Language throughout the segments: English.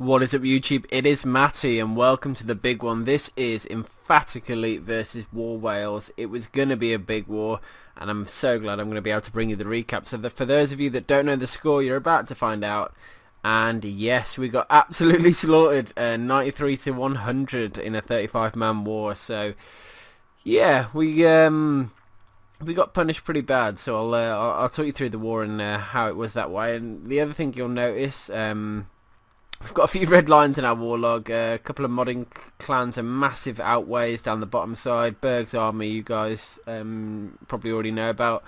What is up YouTube? It is Matty and welcome to the big one. This is Emphatic Elite versus War Wales. It was going to be a big war and I'm so glad I'm going to be able to bring you the recap. So for those of you that don't know the score, you're about to find out. And yes, we got absolutely slaughtered, 93 to 100 in a 35-man war. So yeah, we got punished pretty bad. So I'll talk you through the war and how it was that way. And the other thing you'll notice, we've got a few red lines in our war log, a couple of modding clans and massive outways down the bottom side. Berg's Army, you guys probably already know about.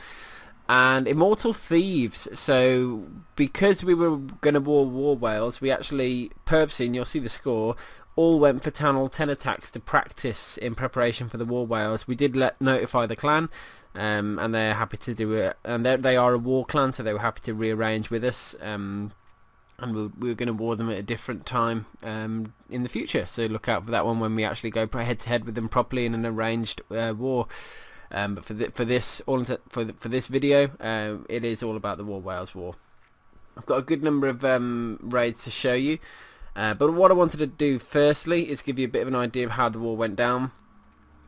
And Immortal Thieves. So because we were going to war Wales, we actually purposely, and you'll see the score, all went for Town Hall 10 attacks to practice in preparation for the war Wales. We did notify the clan, and they're happy to do it. And they are a war clan, so they were happy to rearrange with us. And we were going to war them at a different time in the future, so look out for that one when we actually go head to head with them properly in an arranged war. But for this video, it is all about the War Wales war. I've got a good number of raids to show you, but what I wanted to do firstly is give you a bit of an idea of how the war went down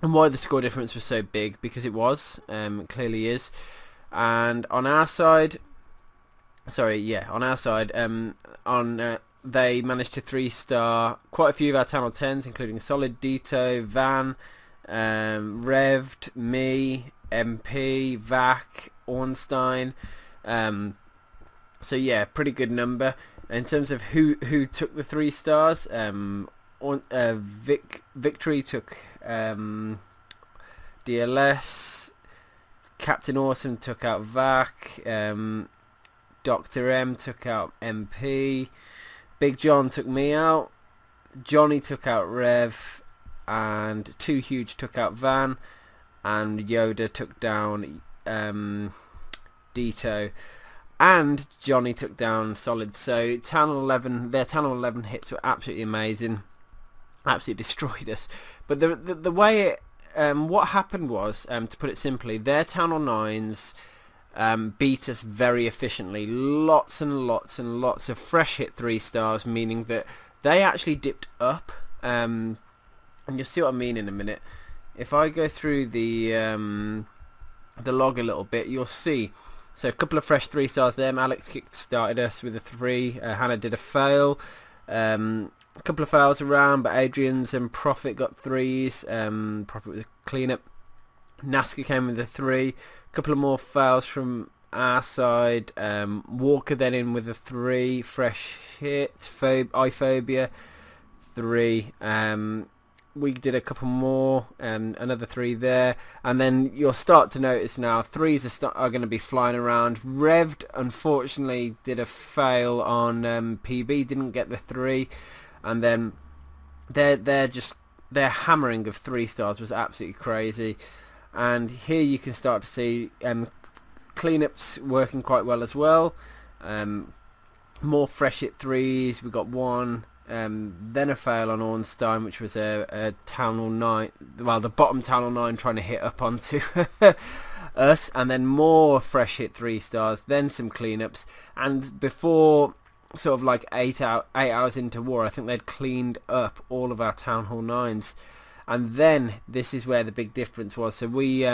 and why the score difference was so big, because it was, it clearly is. And on our side, they managed to 3-star quite a few of our Town Hall 10s, including Solid, Dito, Van, Revd, me, MP, Vac, Ornstein. So yeah, pretty good number. In terms of who took the 3 stars, Victory took DLS, Captain Awesome took out Vac, Dr. M took out MP, Big John took me out, Johnny took out Rev, and Too Huge took out Van, and Yoda took down Dito, and Johnny took down Solid. So their Town Hall 11 hits were absolutely amazing, absolutely destroyed us. But the way it, what happened was, to put it simply, their Town Hall 9s beat us very efficiently. Lots and lots and lots of fresh hit 3 stars, meaning that they actually dipped up. And you'll see what I mean in a minute. If I go through the log a little bit, you'll see. So a couple of fresh 3 stars there. Alex kick-started us with a 3. Hannah did a fail. A couple of fails around, but Adrian's and Prophet got 3s. Prophet with a clean-up. Naska came with a 3. A couple of more fails from our side. Walker then in with a 3. Fresh hit. iPhobia 3. We did a couple more, another 3 there, and then you'll start to notice now 3s are going to be flying around. Revd unfortunately did a fail on PB, didn't get the 3, and then their hammering of 3 stars was absolutely crazy. And here you can start to see cleanups working quite well as well. More fresh hit 3s. We got 1. Then a fail on Ornstein, which was a Town Hall 9, well, the bottom Town Hall 9 trying to hit up onto us, and then more fresh hit 3 stars, then some cleanups, and before sort of like 8 hours into war, I think they'd cleaned up all of our Town Hall 9s. And then this is where the big difference was. So we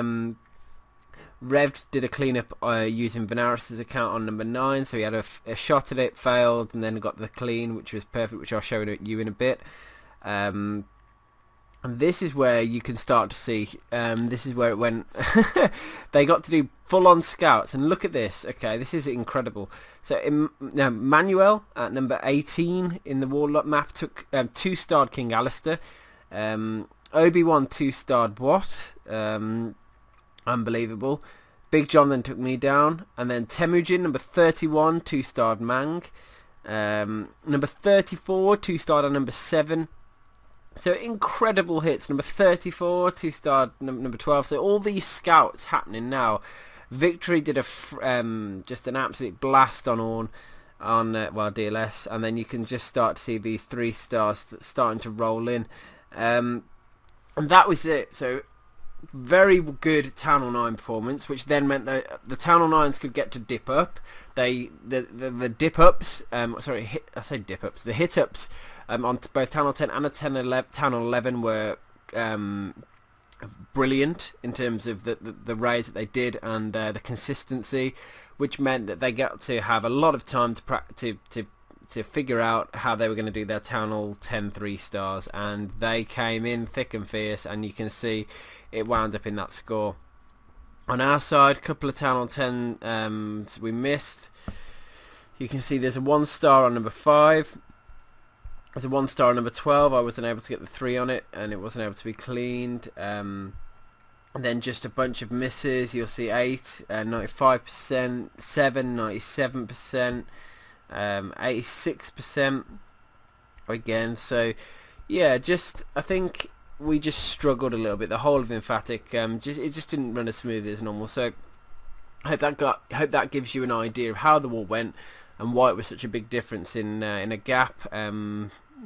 Rev did a cleanup using Venaris' account on number 9, so he had a shot at it, failed, and then got the clean, which was perfect, which I'll show you in a bit. And this is where you can start to see, this is where it went. They got to do full-on scouts, and look at this. Okay, this is incredible. So now Manuel at number 18 in the Warlock map took 2-starred King Alistair. Obi-Wan 2-starred What? Unbelievable. Big John then took me down, and then Temujin number 31 2-starred Mang, number 34 2-starred on number 7. So incredible hits. Number 34 2-starred number 12. So all these scouts happening now. Victory did just an absolute blast on DLS, and then you can just start to see these 3 stars starting to roll in, and that was it. So very good Town Hall 9 performance, which then meant that the Town Hall 9s could get to dip up. The dip ups, I say dip ups, the hit ups on both Town Hall 10 and the Town Hall 11 were brilliant in terms of the raids that they did and the consistency, which meant that they got to have a lot of time to figure out how they were going to do their Town Hall 10 3-stars, and they came in thick and fierce, and you can see it wound up in that score. On our side, a couple of Town Hall 10 we missed. You can see there's a 1-star on number 5. There's a 1-star on number 12. I wasn't able to get the 3 on it, and it wasn't able to be cleaned. And then just a bunch of misses. You'll see 8, 95%, 7, 97%, 86% again. So yeah, I think we just struggled a little bit. The whole of Emphatic, it just didn't run as smooth as normal. So I hope that gives you an idea of how the war went and why it was such a big difference in a gap.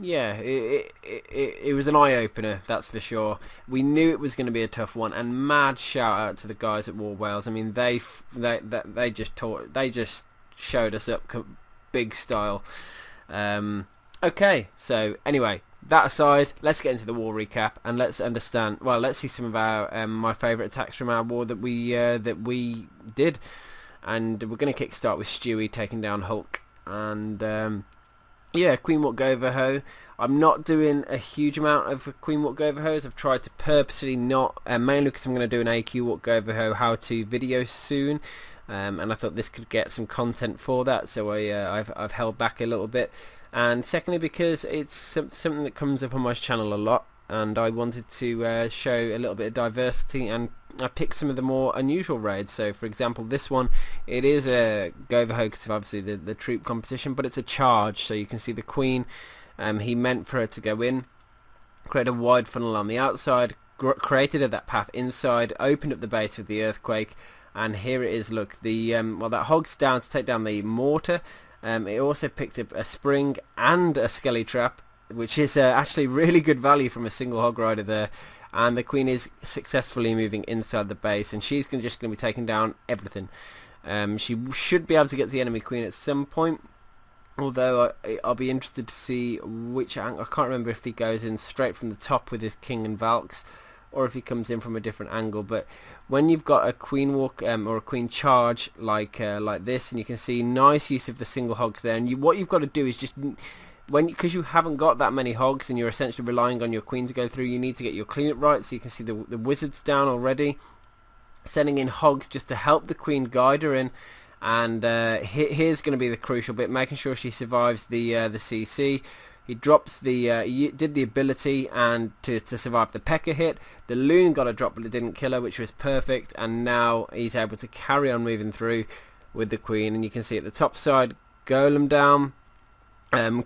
Yeah, it was an eye-opener, that's for sure. We knew it was going to be a tough one, and mad shout out to the guys at War Wales. I mean, they just showed us up big style. Okay, so anyway, that aside, let's get into the war recap and let's understand. Well, let's see some of our my favourite attacks from our war that we did, and we're going to kickstart with Stewie taking down Hulk, and yeah, Queen Walk Go-Over-Ho. I'm not doing a huge amount of Queen Walk Go-Over-Hos. I've tried to purposely not, mainly because I'm going to do an AQ Walk Go-Over-Ho how-to video soon, and I thought this could get some content for that, so I've held back a little bit. And secondly, because it's something that comes up on my channel a lot, and I wanted to show a little bit of diversity, and I picked some of the more unusual raids. So for example, this one, it is a Go-Over-Ho because of obviously the troop composition, but it's a charge, so you can see the Queen, he meant for her to go in, create a wide funnel on the outside, created that path inside, opened up the base with the earthquake, and here it is. Look, well, that hog's down to take down the mortar. It also picked up a spring and a skelly trap, which is actually really good value from a single hog rider there. And the Queen is successfully moving inside the base, and she's just going to be taking down everything. She should be able to get to the enemy Queen at some point, although I'll be interested to see which angle. I can't remember if he goes in straight from the top with his King and Valks, or if he comes in from a different angle. But when you've got a Queen Walk or a Queen Charge like this, and you can see nice use of the single hogs there, and what you've got to do is just, because you haven't got that many hogs and you're essentially relying on your Queen to go through, you need to get your cleanup right. So you can see the wizards down already, sending in hogs just to help the Queen guide her in. And here's going to be the crucial bit, making sure she survives the CC. He drops he did the ability and to survive the P.E.K.K.A hit. The Loon got a drop, but it didn't kill her, which was perfect. And now he's able to carry on moving through with the Queen. And you can see at the top side, Golem down.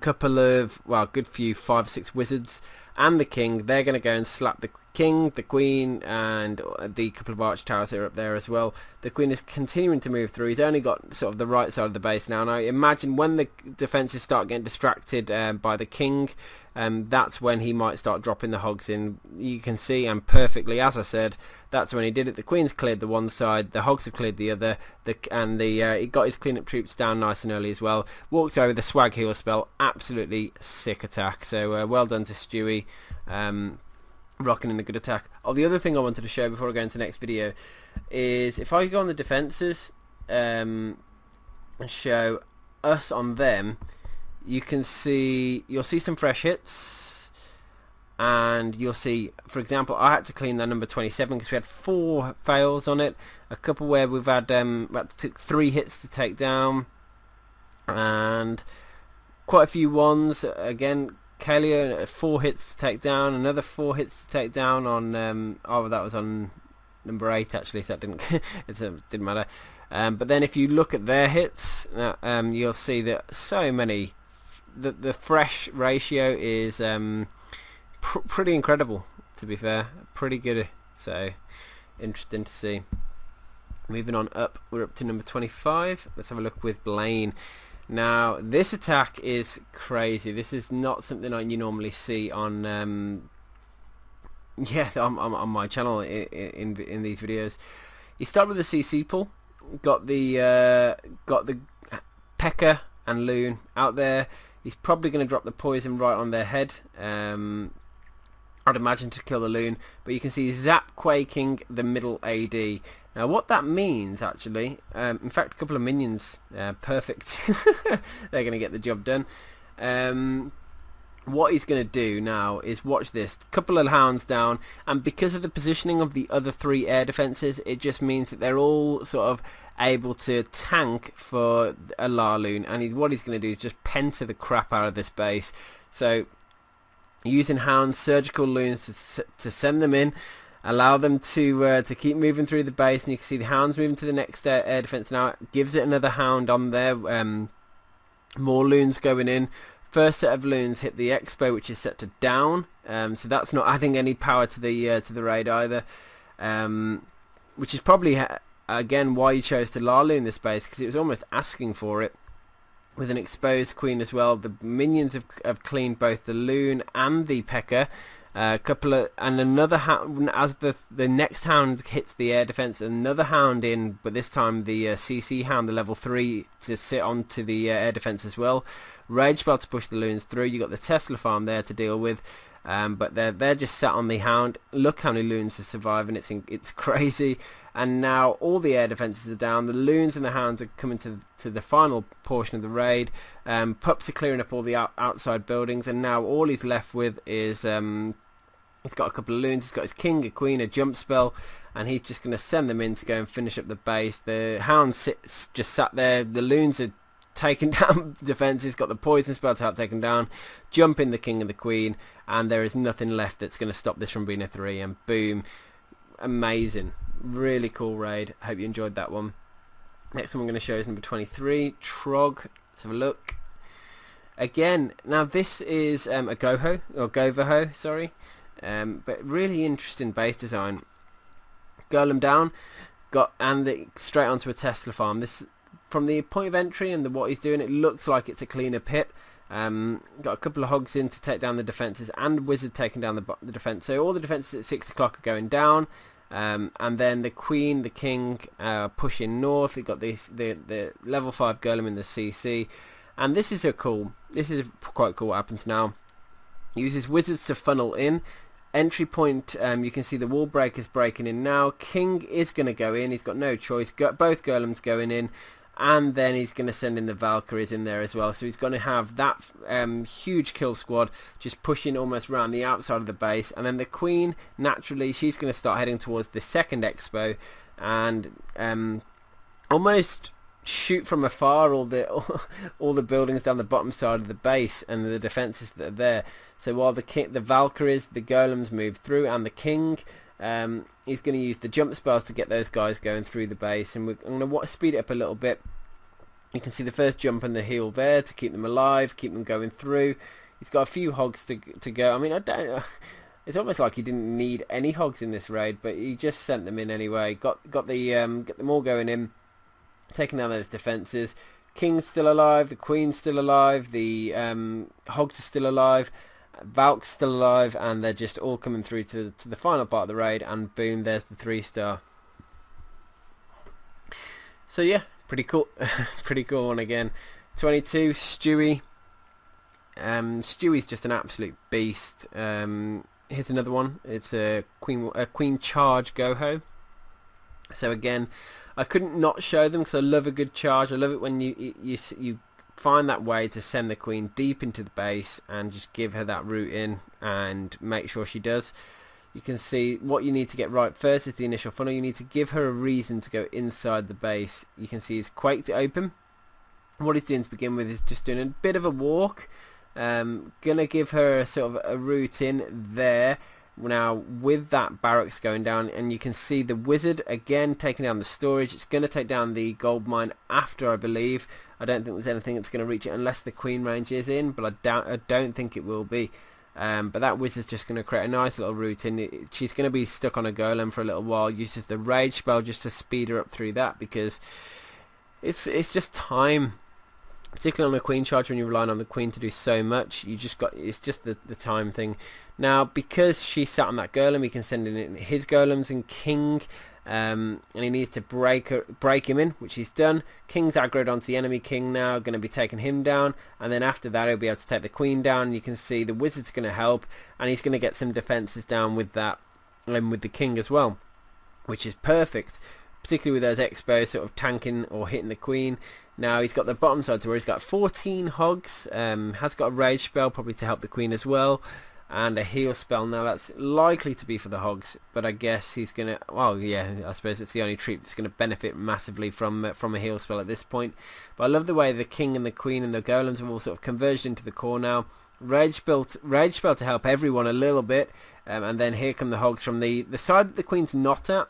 Couple of, well, good few 5 or 6 wizards and the King. They're going to go and slap the King, the Queen, and the couple of arch towers that are up there as well. The Queen is continuing to move through. He's only got sort of the right side of the base now, and I imagine when the defences start getting distracted by the King, that's when he might start dropping the hogs in. You can see, and perfectly, as I said, that's when he did it. The Queen's cleared the one side, the hogs have cleared the other, he got his cleanup troops down nice and early as well. Walked over the swag heal spell, absolutely sick attack. So well done to Stewie, rocking in a good attack. Oh, the other thing I wanted to show before I go into the next video is if I go on the defences and show us on them, you'll see some fresh hits, and you'll see, for example, I had to clean that number 27 because we had 4 fails on it, a couple where we've had took 3 hits to take down, and quite a few ones. Again, Kalia, 4 hits to take down, another 4 hits to take down on that was on number 8 actually, so that didn't matter. But then if you look at their hits, you'll see that so many, the fresh ratio is pretty incredible, to be fair, pretty good. So interesting to see. Moving on up, we're up to number 25. Let's have a look with Blaine. Now this attack is crazy. This is not something you normally see on Yeah, on my channel in these videos. You start with the CC pull. Got the P.E.K.K.A. and Loon out there. He's probably going to drop the poison right on their head. I'd imagine to kill the Loon, but you can see Zap quaking the middle AD. Now what that means actually, in fact a couple of minions, perfect, they're going to get the job done. What he's going to do now is watch this, couple of hounds down, and because of the positioning of the other 3 air defences, it just means that they're all sort of able to tank for a Laloon, and what he's going to do is just penta the crap out of this base. So using hounds, surgical loons to send them in, allow them to keep moving through the base, and you can see the hounds moving to the next air defense now. It gives it another hound on there, more loons going in. First set of loons hit the expo, which is set to down, so that's not adding any power to the raid either, which is probably again why you chose to Laloon this base, because it was almost asking for it. With an exposed queen as well, the minions have cleaned both the Loon and the P.E.K.K.A. And another hound, as the next hound hits the air defense, another hound in, but this time the CC hound, the level 3, to sit onto the air defense as well. Rage Spell to push the Loons through. You got the Tesla farm there to deal with, but they're just sat on the hound. Look how many Loons are surviving. It's crazy. And now all the air defences are down. The Loons and the hounds are coming to the final portion of the raid. Pups are clearing up all the outside buildings, and now all he's left with is he's got a couple of Loons. He's got his king, a queen, a jump spell, and he's just going to send them in to go and finish up the base. The hound just sat there. The Loons are taking down defences, got the poison spell to help take them down, jump in the king and the queen, and there is nothing left that's going to stop this from being a 3, and boom, amazing, really cool raid. Hope you enjoyed that one. Next one I'm going to show is number 23, Trog. Let's have a look. Again, now this is a Goho, or Govaho, sorry, but really interesting base design. Golem down, straight onto a Tesla farm. This, from the point of entry and what he's doing, it looks like it's a cleaner pit. Got a couple of hogs in to take down the defences, and Wizard taking down the defence. So all the defences at 6 o'clock are going down, and then the Queen, the King pushing north. We've got the level 5 Golem in the CC, and this is quite cool what happens now. Uses Wizards to funnel in. Entry point, you can see the wall breakers breaking in now. King is going to go in. He's got no choice. Both Golems going in. And then he's going to send in the Valkyries in there as well. So he's going to have that huge kill squad just pushing almost around the outside of the base. And then the Queen, naturally, she's going to start heading towards the second expo. And almost shoot from afar all the buildings down the bottom side of the base and the defences that are there. So while the Valkyries, the Golems move through, and the King... he's going to use the jump spells to get those guys going through the base, and I'm going to speed it up a little bit. You can see the first jump and the heal there to keep them alive, keep them going through. He's got a few hogs to go. I mean, I don't. It's almost like he didn't need any hogs in this raid, but he just sent them in anyway. Got them all going in, taking down those defences. King's still alive, the Queen's still alive, the hogs are still alive. Valk's still alive, and they're just all coming through to the final part of the raid, and boom, there's the 3-star. So yeah, pretty cool. Pretty cool one again. 22, Stewie. Stewie's just an absolute beast. Here's another one. It's a Queen Charge Goho. So again, I couldn't not show them because I love a good charge. I love it when you find that way to send the Queen deep into the base and just give her that route in and make sure she does. You can see what you need to get right first is the initial funnel. You need to give her a reason to go inside the base. You can see he's quaked it open. What he's doing to begin with is just doing a bit of a walk. Gonna give her a sort of a route in there. Now with that barracks going down, and you can see the Wizard again taking down the storage. It's going to take down the gold mine after, I believe. I don't think there's anything that's going to reach it unless the Queen range is in, but I don't think it will be. But that Wizard's just going to create a nice little route in. She's going to be stuck on a golem for a little while. Uses the rage spell just to speed her up through that, because it's just time. particularly on a queen charge when you're relying on the queen to do so much. It's just the time thing. Now, because she sat on that golem, he can send in his golems and king, and he needs to break him in, which he's done. King's aggroed onto the enemy king now, going to be taking him down, and then after that he'll be able to take the queen down. You can see the wizard's going to help, and he's going to get some defences down with that, and with the king as well, which is perfect, particularly with those expos sort of tanking or hitting the queen. Now he's got the bottom side to where he's got 14 hogs, has got a rage spell probably to help the queen as well, and a heal spell. Now that's likely to be for the hogs, but I guess he's going to, well yeah, I suppose it's the only troop that's going to benefit massively from a heal spell at this point. But I love the way the king and the queen and the golems have all sort of converged into the core now. Rage spell to help everyone a little bit, and then here come the hogs from the side that the queen's not at.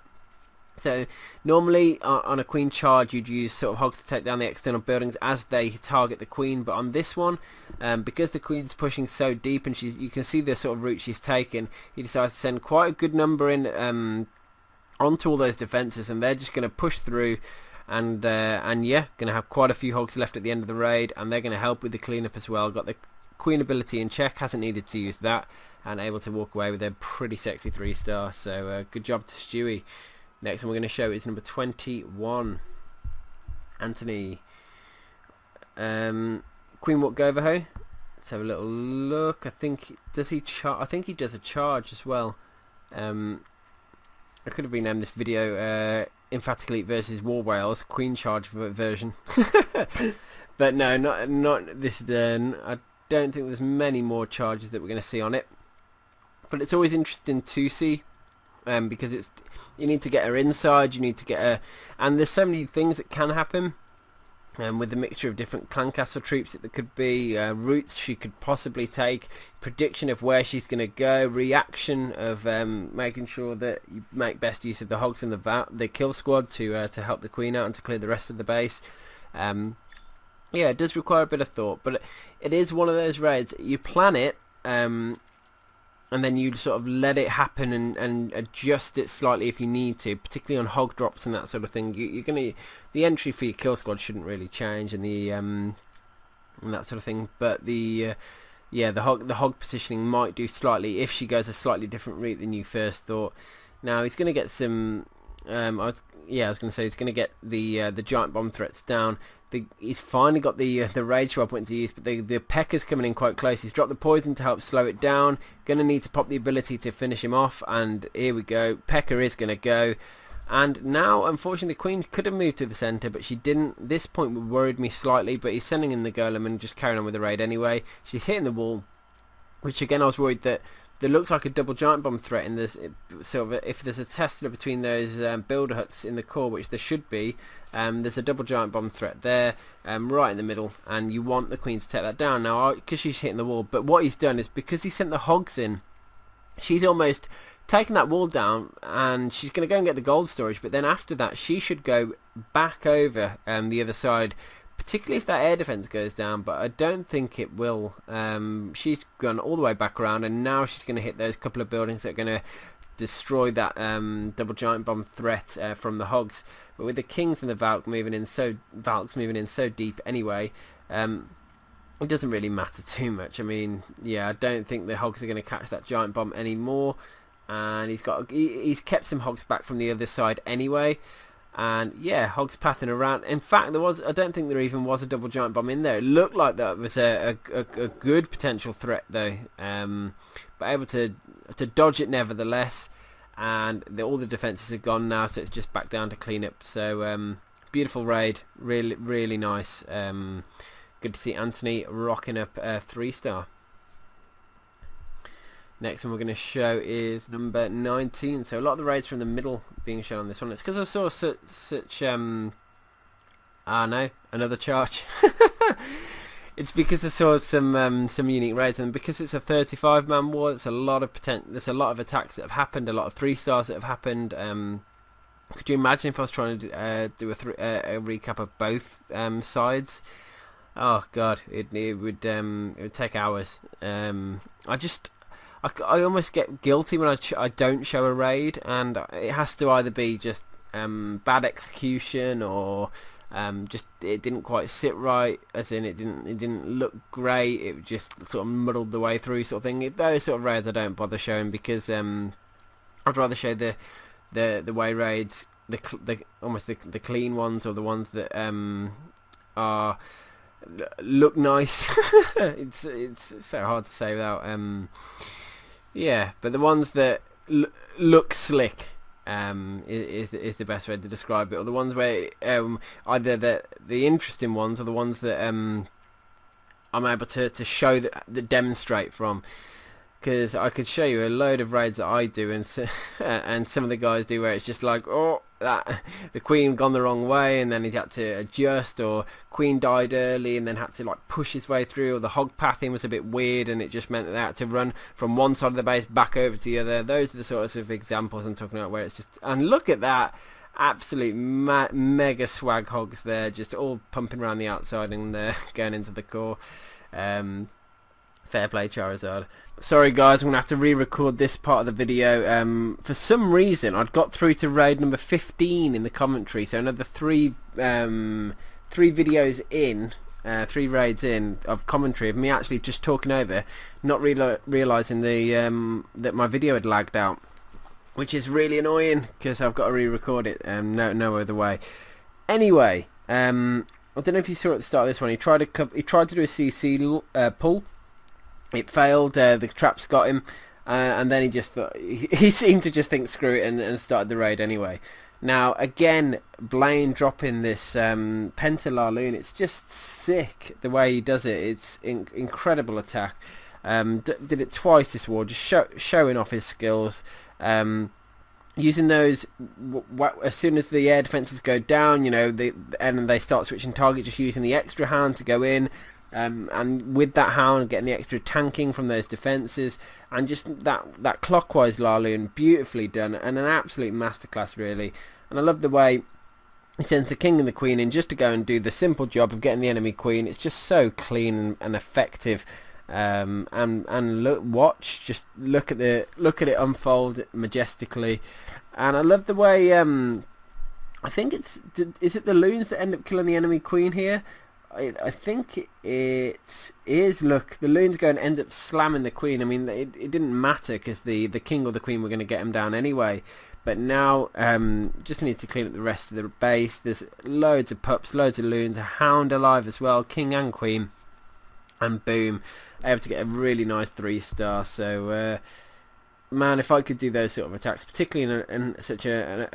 So normally on a queen charge you'd use sort of hogs to take down the external buildings as they target the queen, but on this one, because the queen's pushing so deep and you can see the sort of route she's taken, he decides to send quite a good number in onto all those defences, and they're just going to push through, and yeah, going to have quite a few hogs left at the end of the raid, and they're going to help with the cleanup as well. Got the queen ability in check, hasn't needed to use that, and able to walk away with a pretty sexy 3-star, so good job to Stewie. Next one we're going to show is number 21, Anthony. Queen Walk Govaho. Let's have a little look. I think I think he does a charge as well. I could have renamed this video Emphatic Elite versus War Whales Queen Charge version, but no, not this. I don't think there's many more charges that we're going to see on it. But it's always interesting to see. Because you need to get her inside, you need to get her, and there's so many things that can happen with the mixture of different clan castle troops. That there could be routes she could possibly take, prediction of where she's going to go, reaction of making sure that you make best use of the hogs and the kill squad to help the queen out and to clear the rest of the base. Yeah, it does require a bit of thought, but it is one of those raids you plan it, and then you sort of let it happen and adjust it slightly if you need to, particularly on hog drops and that sort of thing. The entry for your kill squad shouldn't really change, and and that sort of thing. But the hog positioning might do slightly if she goes a slightly different route than you first thought. Now he's going to get some. I was going to say he's going to get the giant bomb threats down. He's finally got the rage swap point to use, but the Pekka's coming in quite close. He's dropped the poison to help slow it down. Going to need to pop the ability to finish him off, and here we go. Pekka is going to go, and now unfortunately the queen could have moved to the centre, but she didn't. This point worried me slightly, but he's sending in the golem and just carrying on with the raid anyway. She's hitting the wall, which again I was worried that there looks like a double giant bomb threat in this. Sort of, if there's a Tesla between those builder huts in the core, which there should be, there's a double giant bomb threat there, right in the middle, and you want the queen to take that down. Now, because she's hitting the wall, but what he's done is because he sent the hogs in, she's almost taken that wall down, and she's going to go and get the gold storage. But then after that, she should go back over the other side, particularly if that air defense goes down, but I don't think it will. She's gone all the way back around, and now she's going to hit those couple of buildings that are going to destroy that double giant bomb threat from the hogs. But with the kings and the Valks moving in so deep anyway, it doesn't really matter too much. I mean, yeah, I don't think the hogs are going to catch that giant bomb anymore, and he's kept some hogs back from the other side anyway. And yeah, hogs pathing around. In fact, I don't think there even was a double giant bomb in there. It looked like that was a good potential threat though, but able to dodge it nevertheless. And all the defences have gone now, so it's just back down to clean up. So beautiful raid, really nice. Good to see Anthony rocking up a 3-star. Next one we're going to show is number 19. So a lot of the raids from the middle being shown on this one. It's because I saw such another charge. It's because I saw some unique raids, and because it's a 35-man war, there's a lot of there's a lot of attacks that have happened, a lot of 3-stars that have happened. Could you imagine if I was trying to do a recap of both sides? Oh god, it would take hours. I almost get guilty when I don't show a raid, and it has to either be just bad execution or Just it didn't quite sit right, as in it didn't look great. It just sort of muddled the way through, sort of thing. Those sort of raids I don't bother showing, because I'd rather show the way raids, almost the clean ones, or the ones that are look nice. it's so hard to say without yeah, but the ones that look slick is the best way to describe it, or the ones where either the interesting ones, or the ones that I'm able to show that demonstrate from. Because I could show you a load of raids that I do, and and some of the guys do, where it's just like, oh, that the queen gone the wrong way, and then he had to adjust, or queen died early and then had to like push his way through, or the hog pathing was a bit weird and it just meant that they had to run from one side of the base back over to the other. Those are the sorts of examples I'm talking about, where it's just, and look at that, absolute mega swag hogs there, just all pumping around the outside and going into the core. Fair play, Charizard. Sorry guys, I'm going to have to re-record this part of the video. For some reason, I'd got through to raid number 15 in the commentary, so another three videos in, 3 raids in of commentary of me actually just talking over, not realising that my video had lagged out, which is really annoying, because I've got to re-record it, no other way. Anyway, I don't know if you saw at the start of this one, he tried to do a CC pull. It failed, the traps got him, and then he just thought, he seemed to just think screw it, and started the raid anyway. Now again, Blaine dropping this Penta Laloon, it's just sick the way he does it. It's incredible attack. Did it twice this war, just showing off his skills. Using those, as soon as the air defences go down, you know, and they start switching target, just using the extra hound to go in. And with that hound, getting the extra tanking from those defences, and just that clockwise Laloon, beautifully done, and an absolute masterclass really. And I love the way he sends the king and the queen in just to go and do the simple job of getting the enemy queen. It's just so clean and effective. And just look at it unfold majestically. And I love the way I think is it the loons that end up killing the enemy queen here? I think it is. Look, the loon's going to end up slamming the queen. I mean, it didn't matter, because the king or the queen were going to get him down anyway. But now, just need to clean up the rest of the base. There's loads of pups, loads of loons, a hound alive as well, king and queen, and boom, able to get a really nice 3-star. So, man, if I could do those sort of attacks, particularly in such an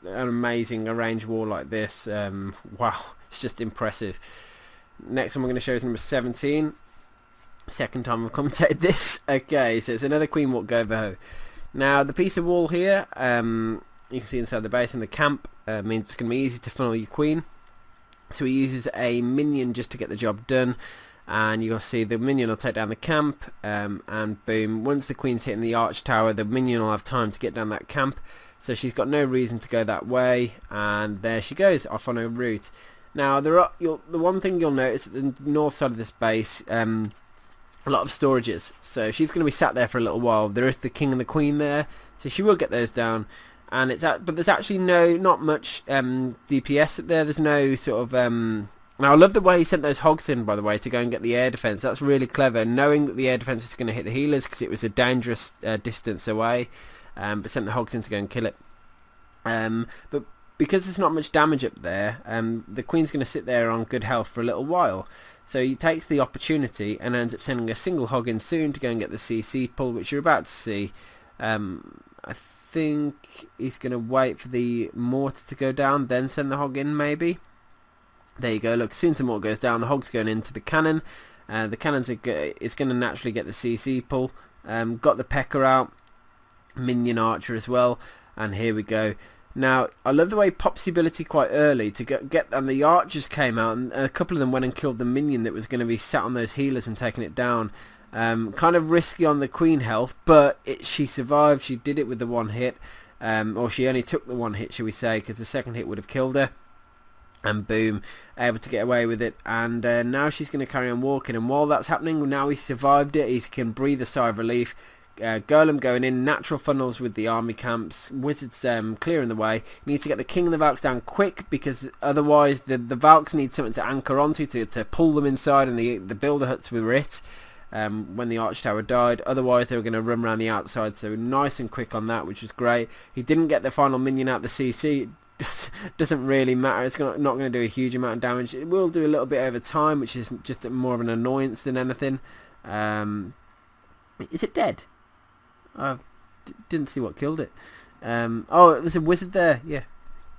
amazing arranged war like this, wow. It's just impressive. Next one we're going to show is number 17. Second time I've commentated this. Okay, so it's another Queen Walk Govaho. Now the piece of wall here, you can see inside the base and the camp, means it's going to be easy to funnel your queen. So he uses a minion just to get the job done. And you'll see the minion will take down the camp, and boom, once the queen's hitting the arch tower, the minion will have time to get down that camp. So she's got no reason to go that way, and there she goes, off on her route. Now, the one thing you'll notice at the north side of this base, a lot of storages. So she's going to be sat there for a little while. There is the king and the queen there, so she will get those down. And but there's actually not much DPS up there. There's no sort of now I love the way he sent those hogs in, by the way, to go and get the air defense. That's really clever, knowing that the air defense is going to hit the healers, because it was a dangerous distance away. But sent the hogs in to go and kill it. But because there's not much damage up there, the queen's going to sit there on good health for a little while. So he takes the opportunity and ends up sending a single hog in soon to go and get the CC pull, which you're about to see. I think he's going to wait for the mortar to go down, then send the hog in, maybe. There you go. Look, as soon as the mortar goes down, the hog's going into the cannon. The cannon's is going to naturally get the CC pull. Got the P.E.K.K.A out, minion archer as well, and here we go. Now, I love the way he pops the ability quite early to get, and the archers came out, and a couple of them went and killed the minion that was going to be sat on those healers and taking it down. Kind of risky on the queen health, but she survived. She did it with the one hit, or she only took the one hit, shall we say, because the second hit would have killed her. And boom, able to get away with it. And now she's going to carry on walking, and while that's happening, now he survived it, he can breathe a sigh of relief. Golem going in, natural funnels with the army camps, wizards clearing the way. He needs to get the king and the Valks down quick, because otherwise the Valks need something to anchor onto to pull them inside, and the builder huts were it when the arch tower died. Otherwise they were going to run around the outside, so nice and quick on that, which was great. He didn't get the final minion out the CC. Doesn't really matter, it's not going to do a huge amount of damage. It will do a little bit over time, which is just more of an annoyance than anything. Is it dead? I didn't see what killed it. Oh, there's a wizard there. Yeah,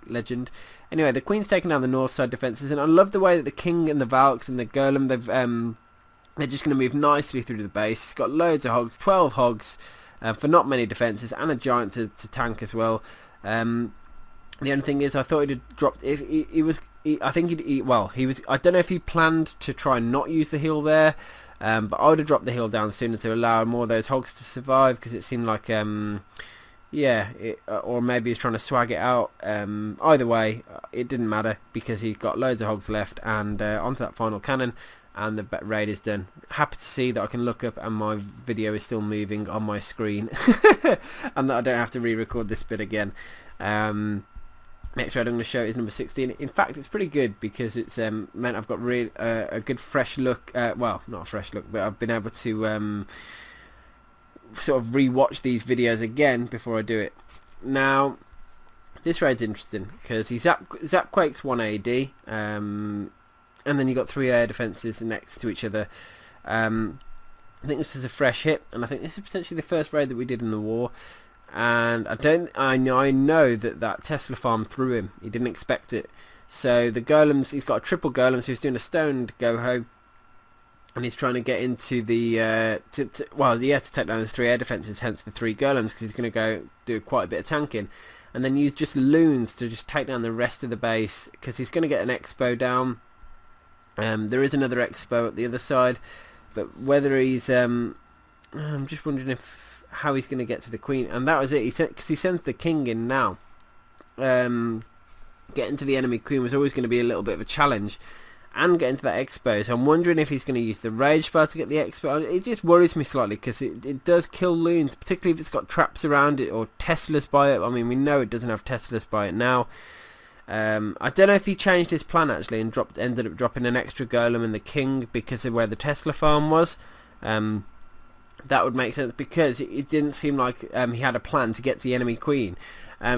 legend. Anyway, the queen's taking down the north side defences, and I love the way that the king and the Valks and the golem, they're just going to move nicely through the base. It's got loads of hogs, 12 hogs for not many defences, and a giant to tank as well. The only thing is, I thought he'd have dropped. If I think he was. I don't know if he planned to try and not use the heal there. But I would have dropped the heal down sooner to allow more of those hogs to survive, because it seemed like, or maybe he's trying to swag it out. Either way, it didn't matter, because he's got loads of hogs left, and onto that final cannon, and the raid is done. Happy to see that I can look up and my video is still moving on my screen, and that I don't have to re-record this bit again. Next raid I'm going to show is number 16. In fact, it's pretty good, because it's meant I've got a good fresh look. Well, not a fresh look, but I've been able to sort of re-watch these videos again before I do it. Now, this raid's interesting, because he zap quakes 1 AD, and then you got 3 air defences next to each other. I think this is a fresh hit, and I think this is potentially the first raid that we did in the war. And I know that Tesla farm threw him. He didn't expect it. So the golems, he's got a triple golem, so he's doing a stoned go-ho, and he's trying to get into the to take down his 3 air defences, hence the 3 golems, because he's going to go do quite a bit of tanking, and then use just loons to just take down the rest of the base, because he's going to get an expo down. There is another expo at the other side, but whether he's I'm just wondering how he's going to get to the queen. And that was it. Because he sends the king in now. Getting to the enemy queen was always going to be a little bit of a challenge, and getting to that expo. So I'm wondering if he's going to use the rage spell to get the expo. It just worries me slightly, because it does kill loons, particularly if it's got traps around it or Teslas by it. I mean, we know it doesn't have Teslas by it now. I don't know if he changed his plan actually and ended up dropping an extra golem in the king because of where the Tesla farm was. That would make sense, because it didn't seem like he had a plan to get to the enemy queen.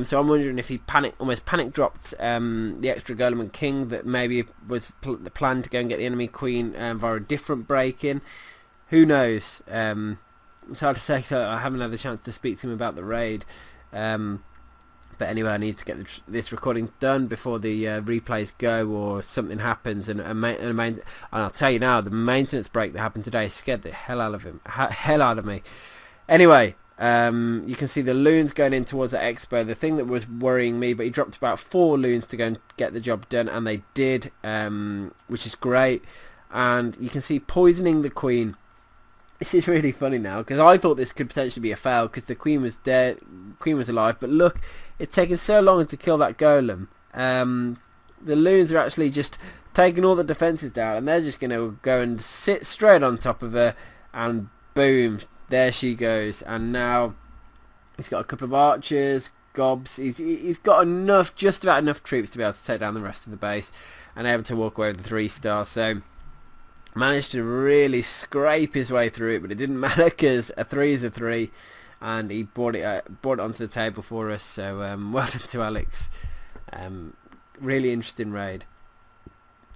So I'm wondering if he almost panic dropped the extra golem and king, that maybe was the plan to go and get the enemy queen via a different break-in. Who knows? It's hard to say, so I haven't had a chance to speak to him about the raid. But anyway, I need to get this recording done before the replays go, or something happens. And I'll tell you now, the maintenance break that happened today scared the hell out of me. Anyway, you can see the loons going in towards the expo. The thing that was worrying me, but he dropped about 4 loons to go and get the job done, and they did, which is great. And you can see poisoning the queen. This is really funny now, because I thought this could potentially be a fail, because the queen was dead, queen was alive, but look, it's taken so long to kill that golem. The loons are actually just taking all the defences down, and they're just going to go and sit straight on top of her, and boom, there she goes. And now he's got a couple of archers, gobs, he's got just about enough troops to be able to take down the rest of the base, and able to walk away with the 3 stars. So managed to really scrape his way through it, but it didn't matter, because a 3 is a 3, and he brought it onto the table for us. So well done to Alex. Really interesting raid.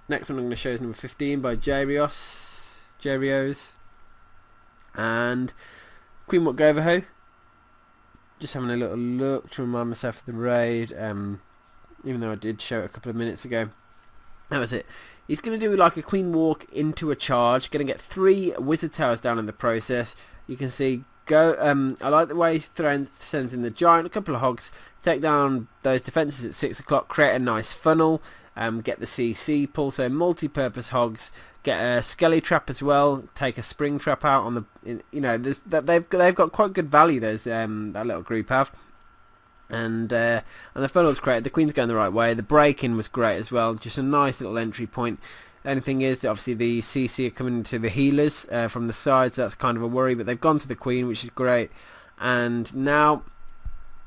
Next one I'm going to show is number 15 by Jarios, and Queen Montgoverho. Just having a little look to remind myself of the raid, even though I did show it a couple of minutes ago. That was it. He's going to do like a queen walk into a charge, going to get 3 wizard towers down in the process. You can see I like the way he sends in the giant, a couple of hogs, take down those defences at 6 o'clock, create a nice funnel, get the CC pull, so multi-purpose hogs, get a skelly trap as well, take a spring trap out on the, they've got quite good value, those that little group have. And the funnel was great. The queen's going the right way. The break-in was great as well. Just a nice little entry point. The only thing is that obviously the CC are coming into the healers from the sides. So that's kind of a worry, but they've gone to the queen, which is great. And now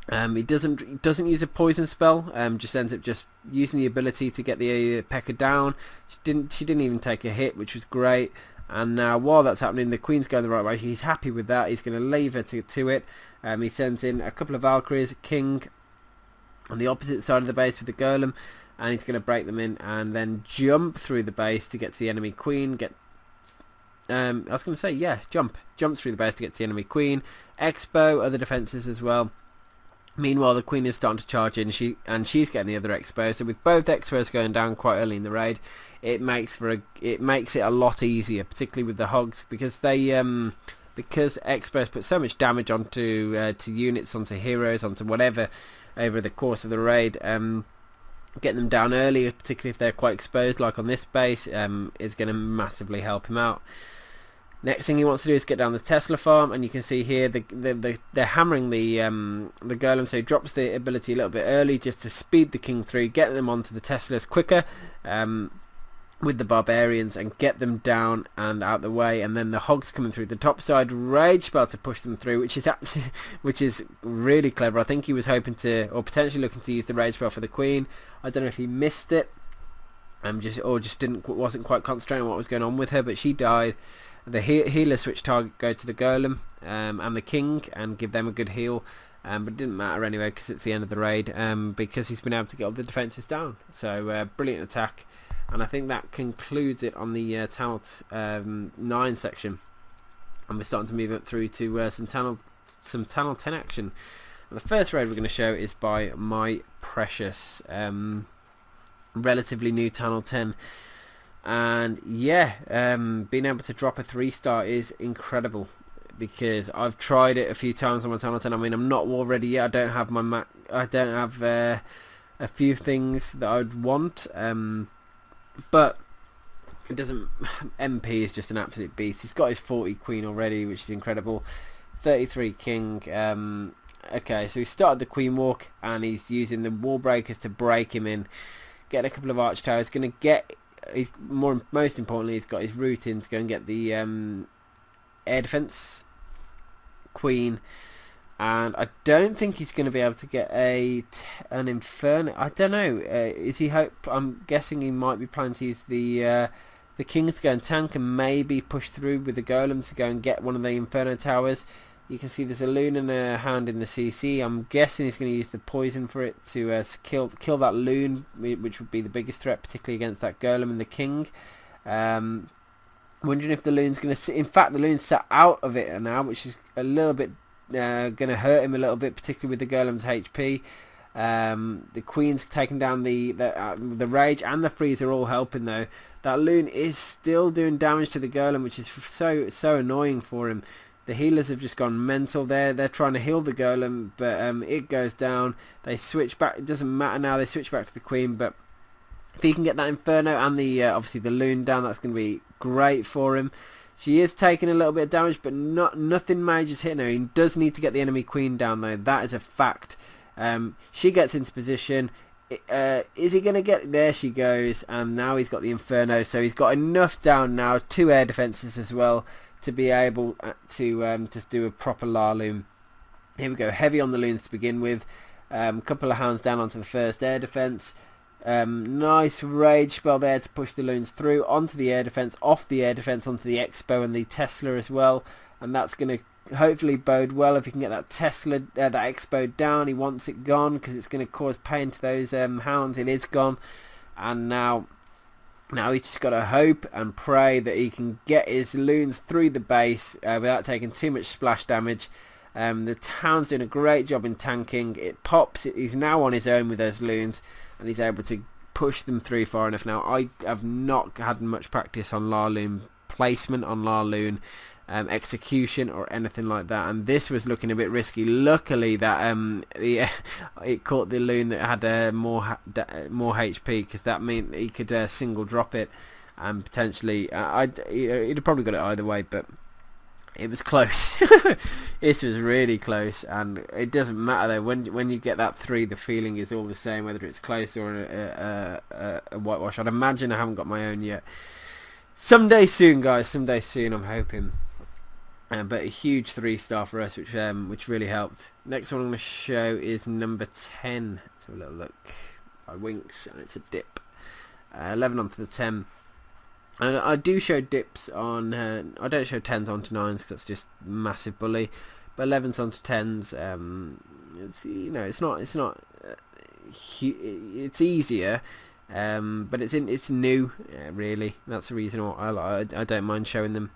he doesn't use a poison spell. Just ends up just using the ability to get the P.E.K.K.A down. She didn't even take a hit, which was great. And now while that's happening, the queen's going the right way. He's happy with that. He's going to leave her to it. He sends in a couple of Valkyries, a king on the opposite side of the base with the golem, and he's going to break them in and then jump through the base to get to the enemy queen. I was going to say, yeah, jumps through the base to get to the enemy queen. Expo, other defences as well. Meanwhile, the queen is starting to charge in, she's getting the other Expo. So with both Expos going down quite early in the raid, it makes it a lot easier, particularly with the hogs, because because Expos put so much damage onto to units, onto heroes, onto whatever over the course of the raid. Getting them down early, particularly if they're quite exposed, like on this base, is going to massively help him out. Next thing he wants to do is get down the Tesla farm, and you can see here they're hammering the golem, so he drops the ability a little bit early just to speed the king through, get them onto the Teslas quicker with the barbarians and get them down and out the way. And then the hogs coming through the top side, rage spell to push them through, which is really clever. I think he was hoping to, or potentially looking to use the rage spell for the queen. I don't know if he missed it, wasn't quite concentrating on what was going on with her, but she died. The healer switch target go to the golem and the king and give them a good heal, but it didn't matter anyway because it's the end of the raid, because he's been able to get all the defences down. So brilliant attack, and I think that concludes it on the Tunnel 9 section, and we're starting to move up through to some Tunnel 10 action. And the first raid we're going to show is by My Precious, relatively new Tunnel 10. And yeah, being able to drop a 3-star is incredible, because I've tried it a few times on my Tunnel 10. I mean, I'm not war ready yet. I don't have my I don't have a few things that I'd want, but it doesn't. MP is just an absolute beast. He's got his 40 queen already, which is incredible. 33 king. Okay, so he started the queen walk, and he's using the wall breakers to break him in. Get a couple of arch towers. Going to get. Most importantly, he's got his route in to go and get the air defense queen, and I don't think he's going to be able to get an inferno. I don't know. Is he I'm guessing he might be planning to use the king to go and tank and maybe push through with the golem to go and get one of the inferno towers. You can see there's a loon and a hound in the CC. I'm guessing he's going to use the poison for it to kill that loon, which would be the biggest threat, particularly against that golem and the king. Wondering if the loon's going to sit. In fact, the loon's sat out of it now, which is a little bit going to hurt him a little bit, particularly with the golem's HP. The queen's taking down the rage, and the freeze are all helping though. That loon is still doing damage to the golem, which is so annoying for him. The healers have just gone mental there. They're trying to heal the golem, but it goes down. They switch back. It doesn't matter now. They switch back to the queen, but if he can get that inferno and the obviously the loon down, that's going to be great for him. She is taking a little bit of damage, but nothing major's hitting her. He does need to get the enemy queen down though. That is a fact. She gets into position. Is he going to get... There she goes, and now he's got the inferno, so he's got enough down now, 2 air defences as well, to be able to just do a proper Laloon. Here we go, heavy on the loons to begin with. Couple of hounds down onto the first air defence. Nice rage spell there to push the loons through onto the air defence, off the air defence onto the Expo and the Tesla as well, and that's going to hopefully bode well if he can get that Tesla, that Expo down. He wants it gone because it's going to cause pain to those hounds. It is gone, and now he's just got to hope and pray that he can get his loons through the base without taking too much splash damage. The town's doing a great job in tanking. It pops. He's now on his own with those loons, and he's able to push them through far enough. Now, I have not had much practice on Laloon placement, on Laloon execution or anything like that, and this was looking a bit risky. Luckily that it caught the loon that had more HP, because that meant he could single drop it, and potentially he'd have probably got it either way, but It was close. This was really close, and it doesn't matter though. When you get that 3, the feeling is all the same, whether it's close or a whitewash. I'd imagine I haven't got my own yet. Someday soon, guys. Someday soon, I'm hoping. But a huge 3-star for us, which really helped. Next one I'm going to show is number 10. Let's have a little look. By Winks, and it's a dip. 11 onto the 10. And I do show dips on. I don't show 10s onto 9s because that's just massive bully. But 11s onto 10s. It's it's easier. But it's new, really. That's the reason why I don't mind showing them.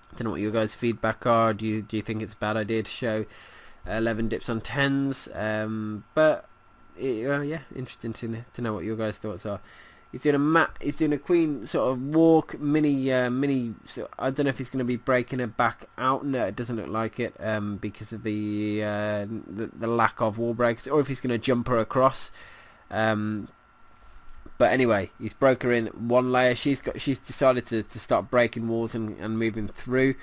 I don't know what your guys' feedback are. Do you think it's a bad idea to show 11 dips on 10s? Yeah, interesting to know what your guys' thoughts are. He's doing a queen sort of walk mini. So I don't know if he's going to be breaking her back out. No, it doesn't look like it because of the lack of wall breaks, or if he's going to jump her across. But anyway, he's broke her in one layer. She's decided to start breaking walls and moving through,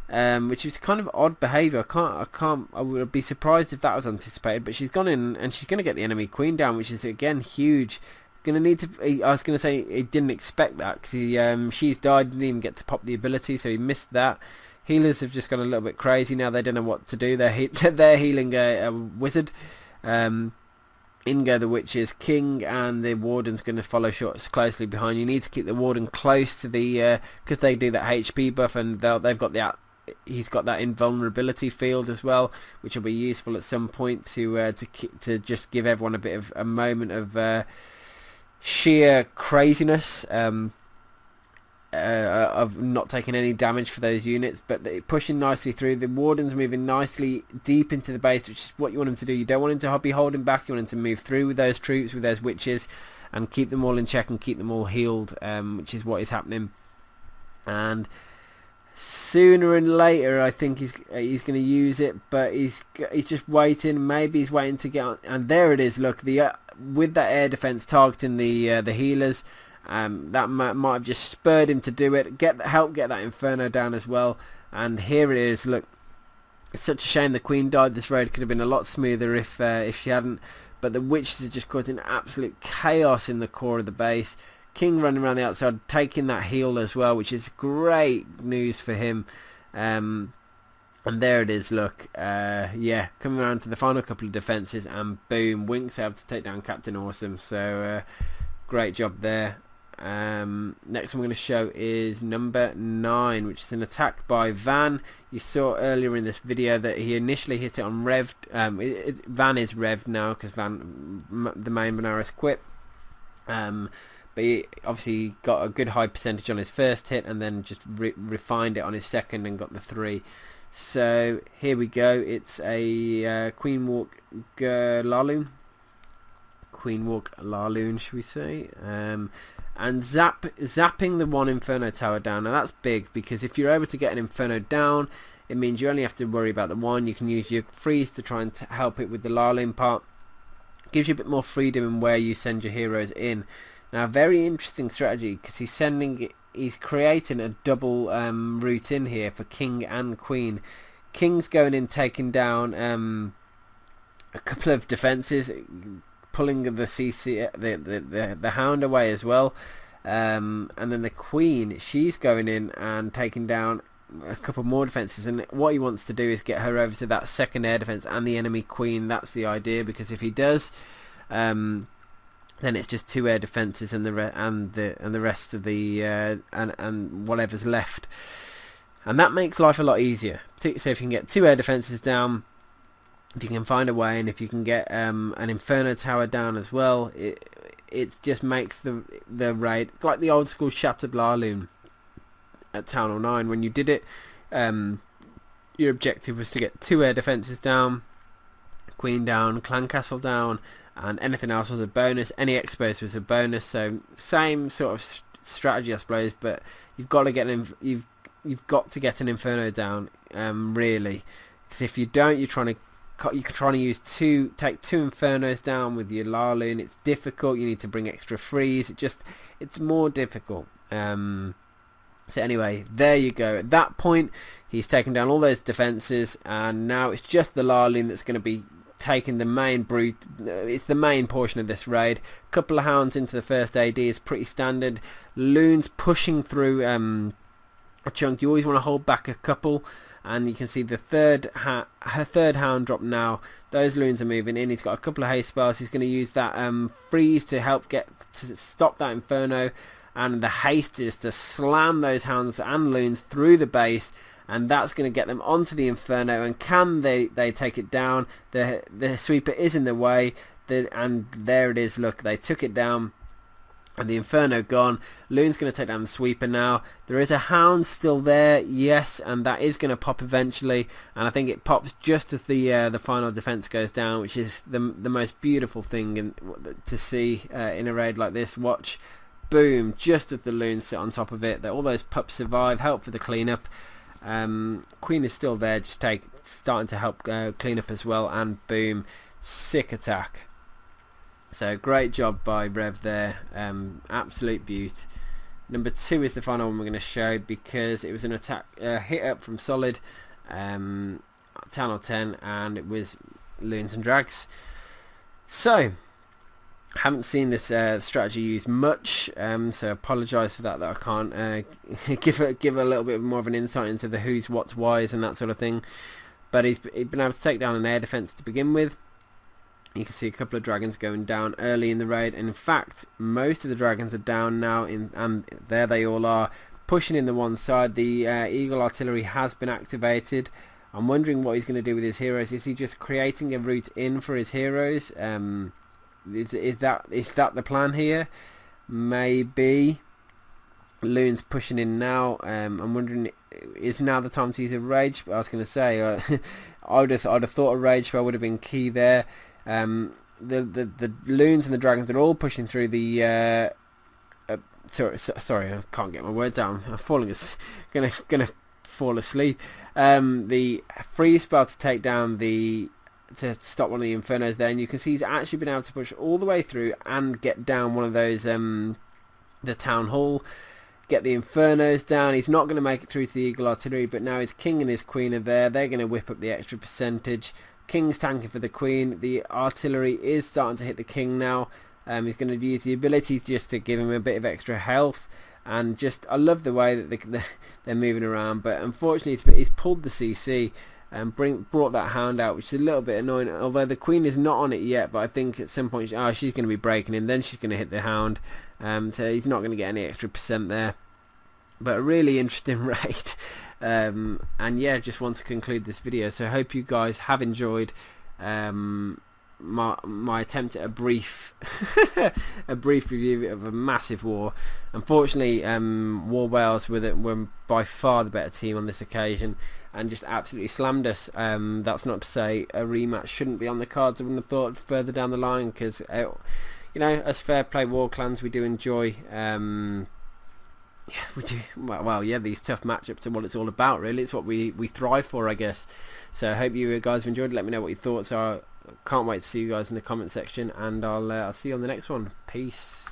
which is kind of odd behaviour. I would be surprised if that was anticipated. But she's gone in and she's going to get the enemy queen down, which is again huge. Gonna need to. I was gonna say he didn't expect that because she's died, didn't even get to pop the ability, so he missed that. Healers have just gone a little bit crazy now. They don't know what to do. They're healing a wizard. In go the witches, king, and the warden's going to follow shots closely behind. You need to keep the warden close to the because they do that HP buff, and they've got the. He's got that invulnerability field as well, which will be useful at some point to just give everyone a bit of a moment of. Sheer craziness of not taking any damage for those units, but pushing nicely through. The warden's moving nicely deep into the base, which is what you want him to do. You don't want him to be holding back. You want him to move through with those troops, with those witches, and keep them all in check and keep them all healed, which is what is happening. And sooner and later, I think he's going to use it, but he's just waiting. Maybe he's waiting to get on, and there it is. Look, with that air defense targeting the healers, that might have just spurred him to do it. Help get that Inferno down as well. And here it is. Look, it's such a shame the Queen died. This road could have been a lot smoother if she hadn't. But the witches are just causing absolute chaos in the core of the base. King running around the outside, taking that heal as well, which is great news for him. And there it is, look. Yeah, coming around to the final couple of defences, and boom, Winks able to take down Captain Awesome. So, great job there. Next one I'm going to show is number 9, which is an attack by Van. You saw earlier in this video that he initially hit it on revved. Van is revved now because the main Benares quit. But he obviously got a good high percentage on his first hit, and then just refined it on his second and got the 3. So here we go. It's a Queen Walk Laloon. Queen Walk Laloon, should we say? And zapping the one Inferno Tower down. Now that's big, because if you're able to get an Inferno down, it means you only have to worry about the one. You can use your freeze to try and help it with the Laloon part. Gives you a bit more freedom in where you send your heroes in. Now, very interesting strategy, because he's creating a double route in here for King and Queen. King's going in, taking down a couple of defences, pulling the CC, the Hound away as well, and then the Queen, she's going in and taking down a couple more defences, and what he wants to do is get her over to that second air defence and the enemy Queen. That's the idea, because if he does, then it's just 2 air defences and the rest of the and whatever's left, and that makes life a lot easier. So if you can get 2 air defences down, if you can find a way, and if you can get an Inferno Tower down as well, it just makes the raid like the old school Shattered Laloon at Town Hall 9. When you did it, your objective was to get 2 air defences down, Queen down, Clan Castle down, and anything else was a bonus. Any expos was a bonus. So same sort of strategy, I suppose, but you've got to get you've got to get an Inferno down, really, because if you don't, you're trying to use take 2 Infernos down with your Laloon. It's difficult. You need to bring extra freeze. It's more difficult. So anyway, there you go. At that point, he's taken down all those defences, and now it's just the Larloon that's going to be taking the main brute. It's the main portion of this raid. A couple of hounds into the first AD is pretty standard. Loons pushing through a chunk. You always want to hold back a couple, and you can see the her third hound drop now. Those loons are moving in. He's got a couple of haste spells. He's going to use that freeze to help stop that Inferno, and the haste just to slam those hounds and loons through the base, and that's going to get them onto the Inferno. And can they take it down? The sweeper is in the way, and there it is. Look, they took it down, and the Inferno gone. Loon's going to take down the sweeper now. There is a hound still there, yes, and that is going to pop eventually, and I think it pops just as the final defense goes down, which is the most beautiful thing to see in a raid like this. Watch, boom, just as the loons sit on top of it, that all those pups survive, help for the cleanup. Queen is still there, just starting to help clean up as well, and boom, sick attack. So great job by Rev there, absolute beaut. Number 2 is the final one we're going to show, because it was an attack hit up from Solid, 10 or 10, and it was Loons and Drags. So haven't seen this strategy used much, so apologise for that I can't give a little bit more of an insight into the who's, what's, whys and that sort of thing. But he's been able to take down an air defence to begin with. You can see a couple of dragons going down early in the raid, and in fact most of the dragons are down now, and there they all are, pushing in the one side. The Eagle Artillery has been activated. I'm wondering what he's going to do with his heroes. Is he just creating a route in for his heroes? Is that the plan here? Maybe. Loon's pushing in now. I'm wondering, is now the time to use a rage? I was going to say, I would have thought a rage spell would have been key there. The loons and the dragons are all pushing through the. Sorry, I can't get my word down. I'm gonna fall asleep. The freeze spell to take down to stop one of the Infernos there, and you can see he's actually been able to push all the way through and get down one of those, the Town Hall, get the Infernos down. He's not going to make it through to the Eagle Artillery, but now his King and his Queen are there. They're going to whip up the extra percentage. King's tanking for the Queen. The Artillery is starting to hit the King now. He's going to use the abilities just to give him a bit of extra health, and just I love the way that they're moving around, but unfortunately he's pulled the CC and brought that hound out, which is a little bit annoying, although the Queen is not on it yet. But I think at some point she's going to be breaking in, then she's going to hit the hound, so he's not going to get any extra percent there. But a really interesting raid, and yeah, just want to conclude this video. So I hope you guys have enjoyed my attempt at a brief review of a massive war. Unfortunately, War Wales were by far the better team on this occasion, and just absolutely slammed us. That's not to say a rematch shouldn't be on the cards. I wouldn't have thought further down the line, because you know, as Fair Play War Clans, we do enjoy we do well, yeah, these tough matchups are what it's all about, really. It's what we thrive for, I guess. So I hope you guys have enjoyed. Let me know what your thoughts are. Can't wait to see you guys in the comment section, and I'll see you on the next one. Peace.